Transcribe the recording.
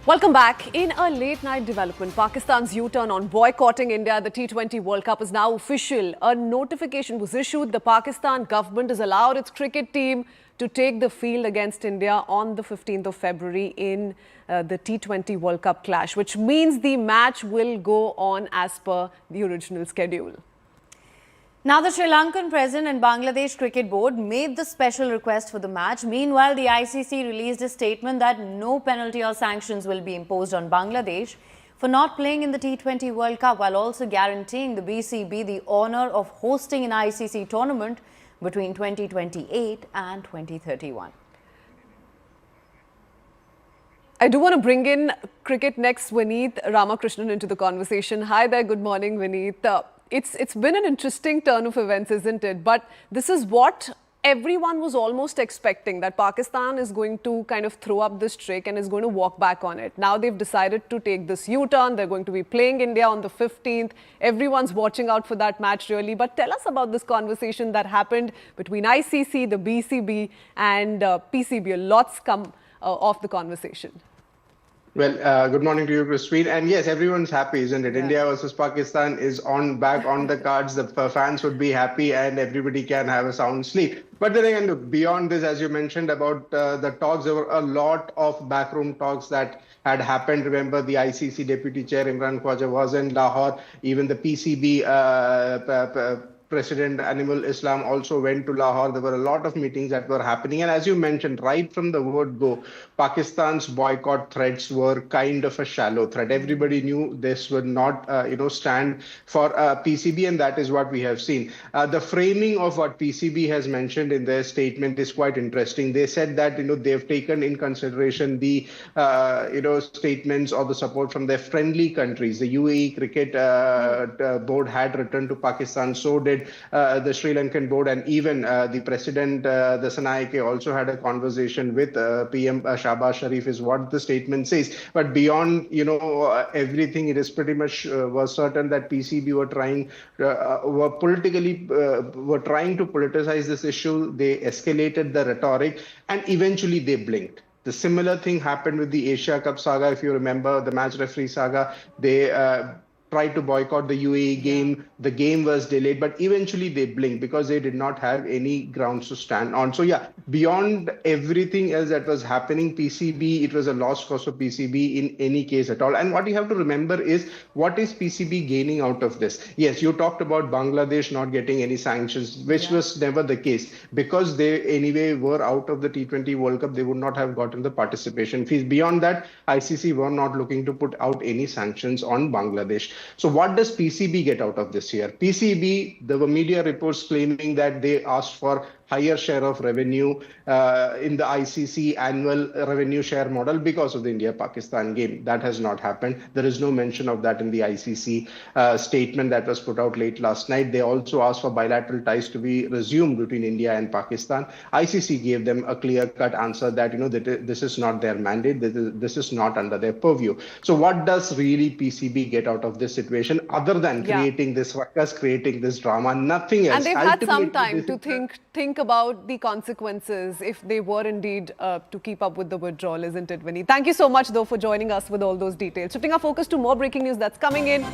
Welcome back. In a late-night development, Pakistan's U-turn on boycotting India at the T20 World Cup is now official. A notification was issued. The Pakistan government has allowed its cricket team to take the field against India on the 15th of February in the T20 World Cup clash, which means the match will go on as per the original schedule. Now, the Sri Lankan president and Bangladesh Cricket Board made the special request for the match. Meanwhile, the ICC released a statement that no penalty or sanctions will be imposed on Bangladesh for not playing in the T20 World Cup, while also guaranteeing the BCB the honour of hosting an ICC tournament between 2028 and 2031. I do want to bring in cricket next Vineet Ramakrishnan into the conversation. Hi there, good morning, Vineet. It's been an interesting turn of events, isn't it? But this is what everyone was almost expecting, that Pakistan is going to kind of throw up this trick and is going to walk back on it. Now they've decided to take this U-turn. They're going to be playing India on the 15th. Everyone's watching out for that match, really. But tell us about this conversation that happened between ICC, the BCB and PCB. Lots come of the conversation. Well, good morning to you, Prithvi. And yes, everyone's happy, isn't it? Yeah. India versus Pakistan is back on the cards. The fans would be happy and everybody can have a sound sleep. But then again, look, beyond this, as you mentioned about the talks, there were a lot of backroom talks that had happened. Remember, the ICC Deputy Chair Imran Khwaja was in Lahore. Even the PCB President Animal Islam also went to Lahore. There were a lot of meetings that were happening. And as you mentioned, right from the word go, Pakistan's boycott threats were kind of a shallow threat. Everybody knew this would not, stand for PCB, and that is what we have seen. The framing of what PCB has mentioned in their statement is quite interesting. They said that, they've taken in consideration the, statements or the support from their friendly countries. The UAE Cricket Board had returned to Pakistan, so did the Sri Lankan board, and even the president, the Sanaike, also had a conversation with PM Shahbaz Sharif, is what the statement says. But beyond, everything, it is pretty much was certain that PCB were trying to politicize this issue. They escalated the rhetoric, and eventually they blinked. The similar thing happened with the Asia Cup saga. If you remember the match referee saga, they tried to boycott the UAE game. The game was delayed, but eventually they blinked because they did not have any grounds to stand on. So yeah, beyond everything else that was happening, PCB, it was a lost cause for PCB in any case at all. And what you have to remember is, what is PCB gaining out of this? Yes, you talked about Bangladesh not getting any sanctions, which was never the case. Because they anyway were out of the T20 World Cup, they would not have gotten the participation fees. Beyond that, ICC were not looking to put out any sanctions on Bangladesh. So what does PCB get out of this year? PCB, there were media reports claiming that they asked for higher share of revenue in the ICC annual revenue share model because of the India-Pakistan game. That has not happened. There is no mention of that in the ICC statement that was put out late last night. They also asked for bilateral ties to be resumed between India and Pakistan. ICC gave them a clear-cut answer that, that this is not their mandate. This is not under their purview. So what does really PCB get out of this situation other than creating this ruckus, creating this drama? Nothing else. And they've had some time to think about the consequences if they were indeed to keep up with the withdrawal, isn't it, Vinny? Thank you so much, though, for joining us with all those details. Shifting our focus to more breaking news that's coming in.